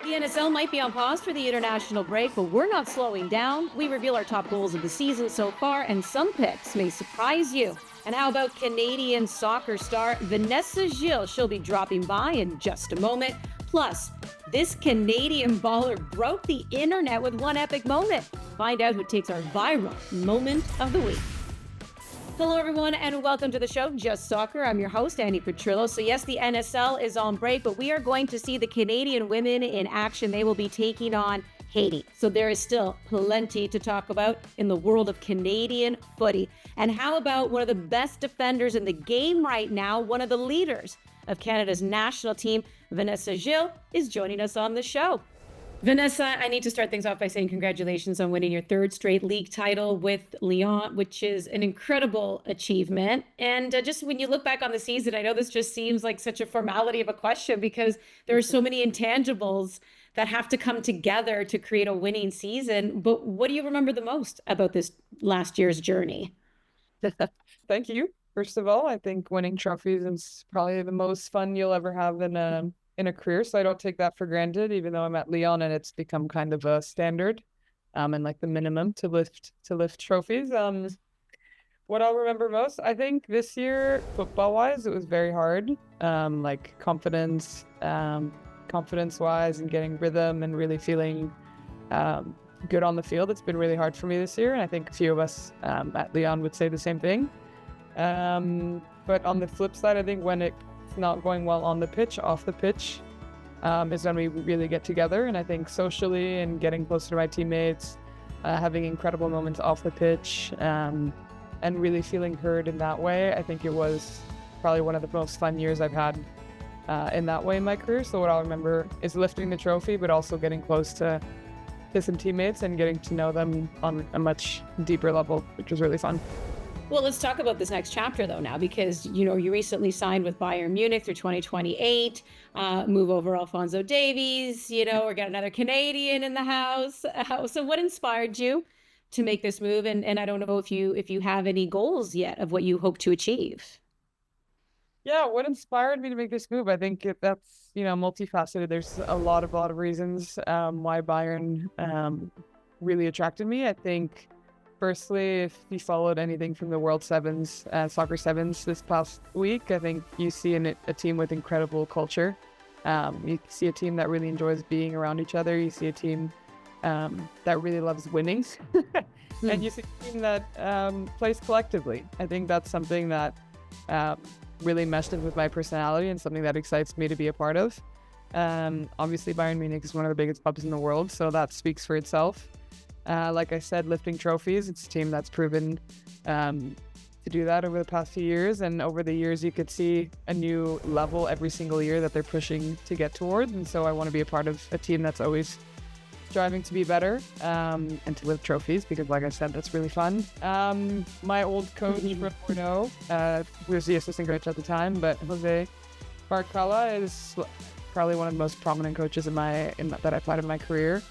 The NSL might be on pause for the international break, but we're not slowing down. We reveal our top goals of the season so far, and some picks may surprise you. And how about Canadian soccer star Vanessa Gilles? She'll be dropping by in just a moment. Plus, this Canadian baller broke the internet with one epic moment. Find out who takes our viral moment of the week. Hello, everyone, and welcome to the show, Just Soccer. I'm your host, Annie Petrillo. So yes, the NSL is on break, but we are going to see the Canadian women in action. They will be taking on Haiti. So there is still plenty to talk about in the world of Canadian footy. And how about one of the best defenders in the game right now, one of the leaders of Canada's national team, Vanessa Gilles, is joining us on the show. Vanessa, I need to start things off by saying congratulations on winning your third straight league title with Lyon, which is an incredible achievement. And just when you look back on the season, I know this just seems like such a formality of a question because there are so many intangibles that have to come together to create a winning season. But what do you remember the most about this last year's journey? Thank you. First of all, I think winning trophies is probably the most fun you'll ever have in a career, so I don't take that for granted, even though I'm at Lyon and it's become kind of a standard and like the minimum to lift trophies. What I'll remember most, I think this year, football-wise, it was very hard. Like confidence-wise and getting rhythm and really feeling good on the field. It's been really hard for me this year, and I think a few of us at Lyon would say the same thing. But on the flip side, I think when it's not going well on the pitch, off the pitch, is when we really get together. And I think socially and getting closer to my teammates, having incredible moments off the pitch, and really feeling heard in that way, I think it was probably one of the most fun years I've had in that way in my career. So what I'll remember is lifting the trophy, but also getting close to some teammates and getting to know them on a much deeper level, which was really fun. Well, let's talk about this next chapter, though, now, because, you recently signed with Bayern Munich through 2028, move over Alphonso Davies, we got another Canadian in the house. So what inspired you to make this move? And I don't know if you have any goals yet of what you hope to achieve. Yeah, what inspired me to make this move? I think that's, multifaceted. There's a lot of reasons why Bayern really attracted me. I think firstly, if you followed anything from the World Sevens, Soccer Sevens this past week, I think you see a team with incredible culture. You see a team that really enjoys being around each other. You see a team that really loves winning. And you see a team that plays collectively. I think that's something that really meshes with my personality and something that excites me to be a part of. Obviously, Bayern Munich is one of the biggest clubs in the world, so that speaks for itself. Like I said, lifting trophies, it's a team that's proven to do that over the past few years. And over the years, you could see a new level every single year that they're pushing to get towards. And so I want to be a part of a team that's always striving to be better and to lift trophies because, like I said, that's really fun. My old coach from Bordeaux, who was the assistant coach at the time, but Jose Barcala is probably one of the most prominent coaches that I've had in my career.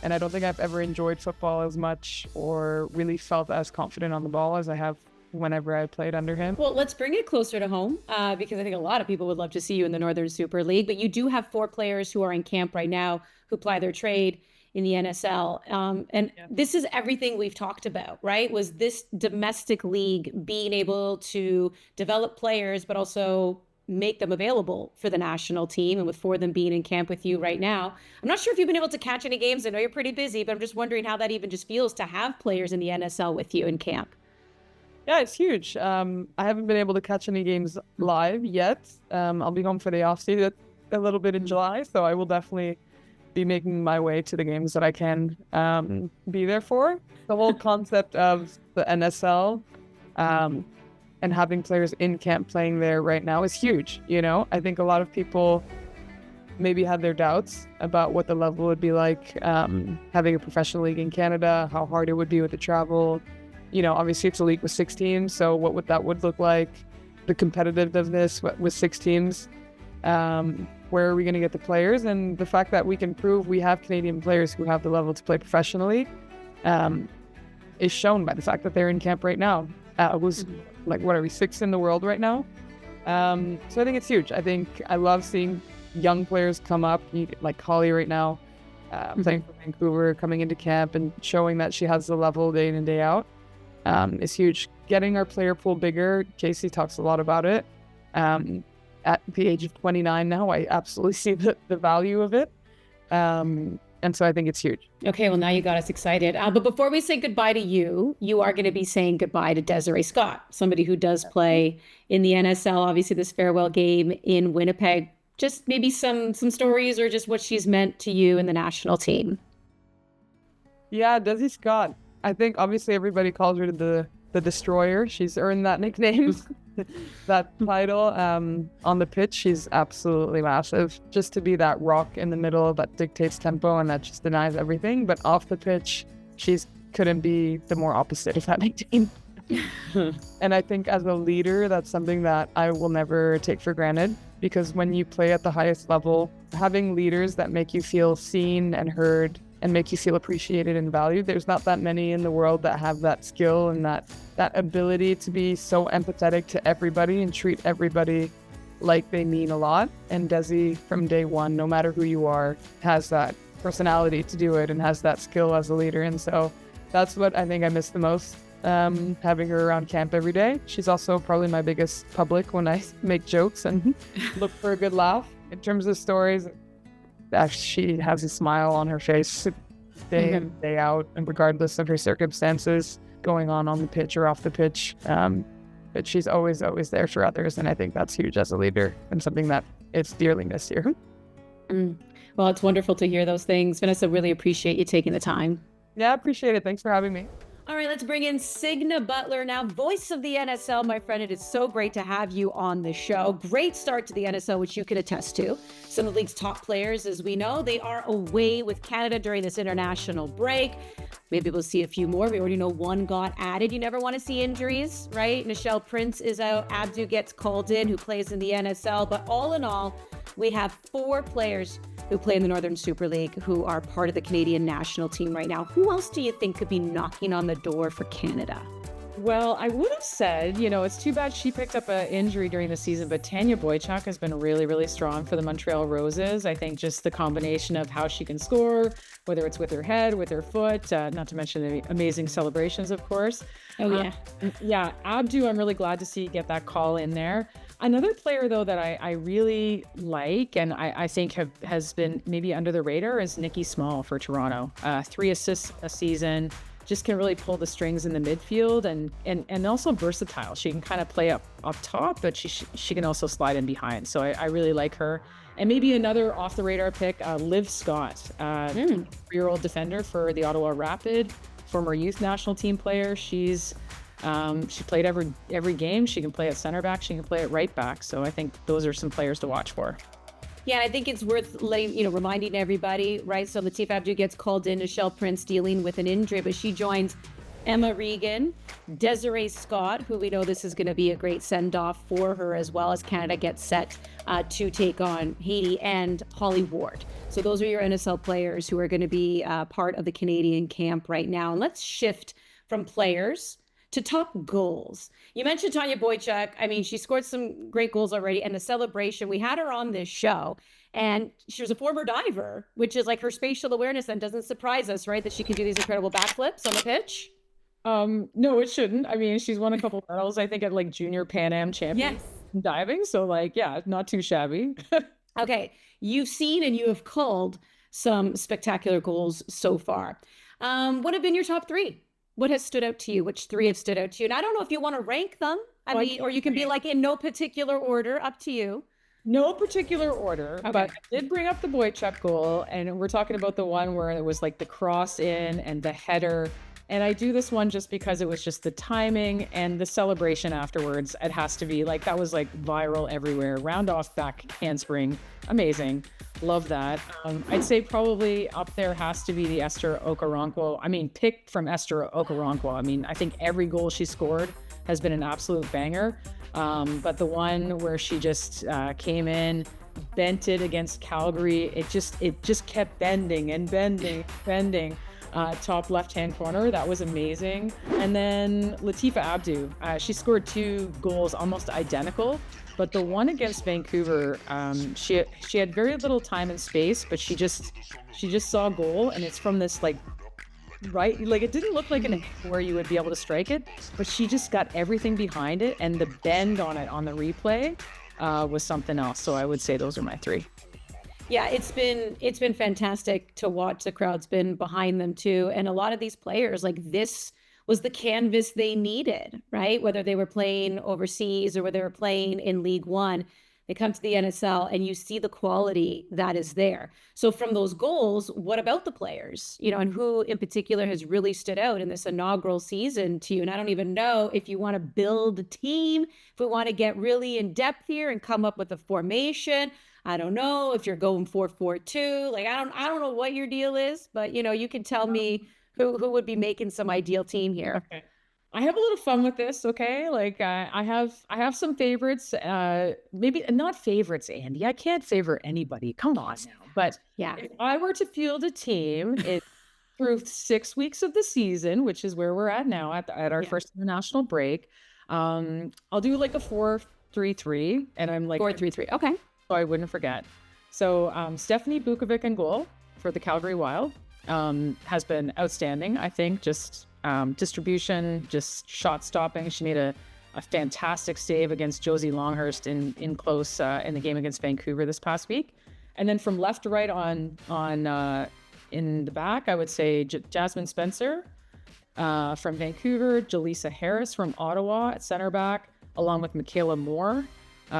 And I don't think I've ever enjoyed football as much or really felt as confident on the ball as I have whenever I played under him. Well, let's bring it closer to home because I think a lot of people would love to see you in the Northern Super League. But you do have 4 players who are in camp right now who ply their trade in the NSL. This is everything we've talked about, right? Was this domestic league being able to develop players, but also make them available for the national team, and with 4 of them being in camp with you right now. I'm not sure if you've been able to catch any games. I know you're pretty busy, but I'm just wondering how that even just feels to have players in the NSL with you in camp. Yeah, it's huge. I haven't been able to catch any games live yet. I'll be home for the off-season a little bit in July, so I will definitely be making my way to the games that I can be there for. The whole concept of the NSL and having players in camp playing there right now is huge. I think a lot of people maybe had their doubts about what the level would be like, having a professional league in Canada, how hard it would be with the travel. Obviously it's a league with 6 teams, so what that would look like, the competitiveness with 6 teams, where are we going to get the players, and the fact that we can prove we have Canadian players who have the level to play professionally is shown by the fact that they're in camp right now. Who's like, what are we, 6th in the world right now? So I think it's huge. I think I love seeing young players come up, like Holly right now, playing for Vancouver, coming into camp and showing that she has the level day in and day out, is huge. Getting our player pool bigger, Casey talks a lot about it. At the age of 29 now, I absolutely see the value of it. And so I think it's huge. Okay, well, now you got us excited. But before we say goodbye to you, you are going to be saying goodbye to Desiree Scott, somebody who does play in the NSL, obviously this farewell game in Winnipeg. Just maybe some stories or just what she's meant to you and the national team. Yeah, Desiree Scott. I think obviously everybody calls her the Destroyer. She's earned that nickname, that title. On the pitch, she's absolutely massive. Just to be that rock in the middle that dictates tempo and that just denies everything. But off the pitch, she's couldn't be the more opposite of that nickname. And I think as a leader, that's something that I will never take for granted, because when you play at the highest level, having leaders that make you feel seen and heard and make you feel appreciated and valued, there's not that many in the world that have that skill and that ability to be so empathetic to everybody and treat everybody like they mean a lot. And Desi, from day one, no matter who you are, has that personality to do it and has that skill as a leader. And so that's what I think I miss the most, having her around camp every day. She's also probably my biggest public when I make jokes and look for a good laugh. In terms of stories, she has a smile on her face day in, day out, and regardless of her circumstances going on the pitch or off the pitch. But she's always there for others, and I think that's huge as a leader and something that it's dearly missed here. Well, it's wonderful to hear those things. Vanessa, really appreciate you taking the time. Yeah, appreciate it. Thanks for having me. All right, let's bring in Signa Butler now, voice of the NSL, my friend. It is so great to have you on the show. Great start to the NSL, which you can attest to. Some of the league's top players, as we know, they are away with Canada during this international break. Maybe we'll see a few more. We already know one got added. You never want to see injuries, right? Nichelle Prince is out. Abdu gets called in, who plays in the NSL. But all in all, we have 4 players who play in the Northern Super League who are part of the Canadian national team right now. Who else do you think could be knocking on the door for Canada? Well, I would have said, it's too bad she picked up an injury during the season, but Tanya Boychuk has been really, really strong for the Montreal Roses. I think just the combination of how she can score, whether it's with her head, with her foot, not to mention the amazing celebrations, of course. Oh, yeah. Yeah, Abdu, I'm really glad to see get that call in there. Another player, though, that I really like and I think has been maybe under the radar is Nikki Small for Toronto. 3 assists a season, just can really pull the strings in the midfield and also versatile. She can kind of play up top, but she can also slide in behind. So I really like her. And maybe another off the radar pick, Liv Scott, 3-year-old defender for the Ottawa Rapid, former youth national team player. She played every game. She can play at center back. She can play at right back. So I think those are some players to watch for. Yeah, I think it's worth reminding everybody, right? So Latif Abdou gets called in, Nichelle Prince dealing with an injury, but she joins Emma Regan, Desiree Scott, who we know this is going to be a great send-off for her, as well as Canada gets set to take on Haiti, and Holly Ward. So those are your NSL players who are going to be part of the Canadian camp right now. And let's shift from players to top goals. You mentioned Tanya Boychuk. I mean, she scored some great goals already. And the celebration, we had her on this show, and she was a former diver, which is like her spatial awareness then doesn't surprise us, right? That she can do these incredible backflips on the pitch. No, it shouldn't. I mean, she's won a couple medals, I think, at like junior Pan Am champions in diving. So yeah, not too shabby. Okay. You've seen and you have called some spectacular goals so far. What have been your top 3? What has stood out to you? Which 3 have stood out to you? And I don't know if you want to rank them. I mean, or you can be like in no particular order, up to you. No particular order, Okay. but I did bring up the Boychuk goal, and we're talking about the one where it was like the cross in and the header. And I do this one just because it was just the timing and the celebration afterwards. It has to be like, that was like viral everywhere. Round off back handspring. Amazing. Love that. I'd say probably up there has to be the Esther Okoronkwo. I mean, picked from Esther Okoronkwo. I mean, I think every goal she scored has been an absolute banger. But the one where she just came in, bent it against Calgary, it just kept bending and bending. top left-hand corner. That was amazing. And then Latifa Abdu, she scored 2 goals almost identical, but the one against Vancouver, she had very little time and space, but she just saw a goal, and it's from this right, it didn't look like an angle where you would be able to strike it, but she just got everything behind it, and the bend on it on the replay was something else. So I would say those are my 3. Yeah, it's been fantastic to watch. The crowd's been behind them too. And a lot of these players, this was the canvas they needed, right? Whether they were playing overseas or whether they were playing in League One, they come to the NSL and you see the quality that is there. So from those goals, what about the players, and who in particular has really stood out in this inaugural season to you? And I don't even know if you want to build a team, if we want to get really in depth here and come up with a formation. I don't know if you're going 4-4-2. I don't know what your deal is, but you can tell me who would be making some ideal team here. Okay. I have a little fun with this, okay? I have some favorites. Maybe not favorites, Andy. I can't favor anybody. Come on now. But yeah, if I were to field a team, through 6 weeks of the season, which is where we're at now at our first international break, I'll do a 4-3-3, and I'm 4-3-3. Okay. So I wouldn't forget. So Stephanie Bukovic in goal for the Calgary Wild has been outstanding, I think. Just distribution, just shot stopping. She made a fantastic save against Josie Longhurst in close in the game against Vancouver this past week. And then from left to right on in the back, I would say Jasmine Spencer from Vancouver, Jaleesa Harris from Ottawa at center back, along with Michaela Moore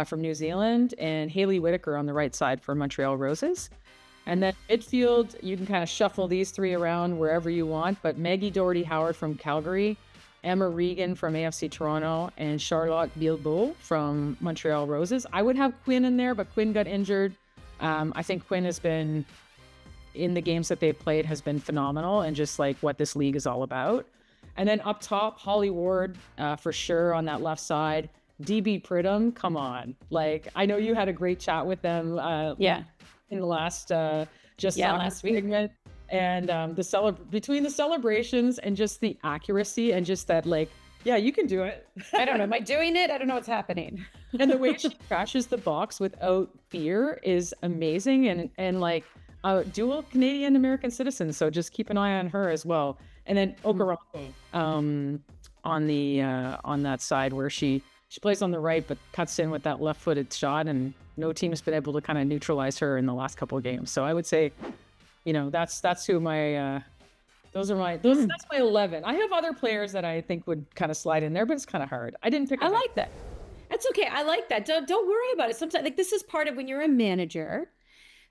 from New Zealand, and Haley Whitaker on the right side for Montreal Roses. And then midfield, you can kind of shuffle these 3 around wherever you want, but Maggie Doherty-Howard from Calgary, Emma Regan from AFC Toronto, and Charlotte Bilbao from Montreal Roses. I would have Quinn in there, but Quinn got injured. I think Quinn has been, in the games that they've played, has been phenomenal, and just what this league is all about. And then up top, Holly Ward for sure on that left side. DB Pridham, come on. I know you had a great chat with them in the last last week. And between the celebrations and just the accuracy and just that you can do it. I don't know. Am I doing it? I don't know what's happening. And the way she crashes the box without fear is amazing. And dual Canadian American citizen. So just keep an eye on her as well. And then Okoronkwo on that side where she plays on the right, but cuts in with that left-footed shot, and no team has been able to kind of neutralize her in the last couple of games. So I would say, that's who my, that's my 11. I have other players that I think would kind of slide in there, but it's kind of hard. I didn't pick. I like that. That's okay. I like that. Don't worry about it. Sometimes this is part of when you're a manager.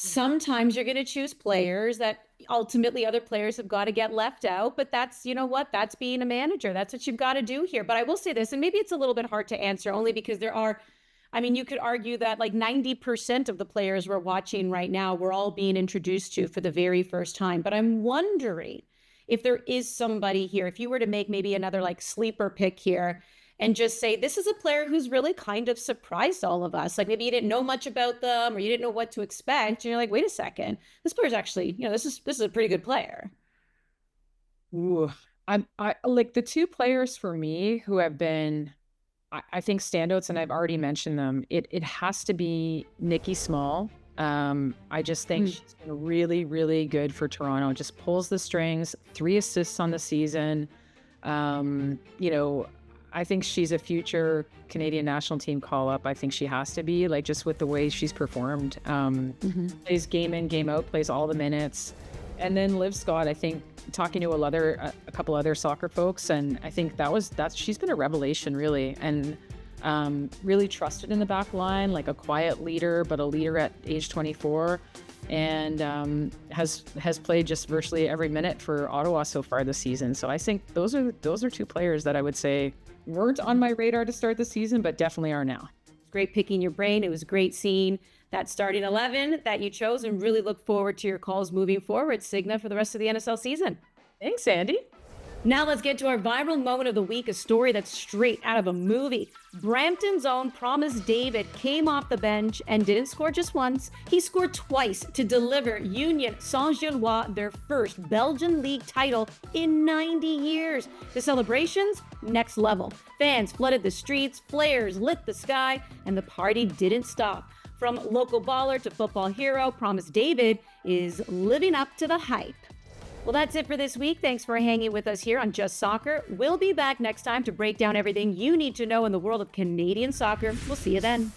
Sometimes you're going to choose players that ultimately other players have got to get left out, but that's, that's being a manager. That's what you've got to do here. But I will say this, and maybe it's a little bit hard to answer only because you could argue that 90% of the players we're watching right now, we're all being introduced to for the very first time. But I'm wondering if there is somebody here, if you were to make maybe another sleeper pick here, and just say, this is a player who's really kind of surprised all of us. Maybe you didn't know much about them or you didn't know what to expect. And you're like, wait a second, this player's actually, this is a pretty good player. Ooh, I the 2 players for me who have been, I think, standouts, and I've already mentioned them. It has to be Nikki Small. I just think she's been really, really good for Toronto. Just pulls the strings, 3 assists on the season. I think she's a future Canadian national team call-up. I think she has to be, just with the way she's performed. Plays game in, game out, plays all the minutes. And then Liv Scott, I think, talking to a couple other soccer folks, and I think she's been a revelation, really, and really trusted in the back line, a quiet leader, but a leader at age 24, and has played just virtually every minute for Ottawa so far this season. So I think those are 2 players that I would say weren't on my radar to start the season, but definitely are now. Great picking your brain. It was great seeing that starting 11 that you chose, and really look forward to your calls moving forward, Signa, for the rest of the NSL season. Thanks, Andy. Now let's get to our viral moment of the week, a story that's straight out of a movie. Brampton's own Promise David came off the bench and didn't score just once. He scored twice to deliver Union Saint-Gillois their first Belgian league title in 90 years. The celebrations, next level. Fans flooded the streets, flares lit the sky, and the party didn't stop. From local baller to football hero, Promise David is living up to the hype. Well, that's it for this week. Thanks for hanging with us here on Just Soccer. We'll be back next time to break down everything you need to know in the world of Canadian soccer. We'll see you then.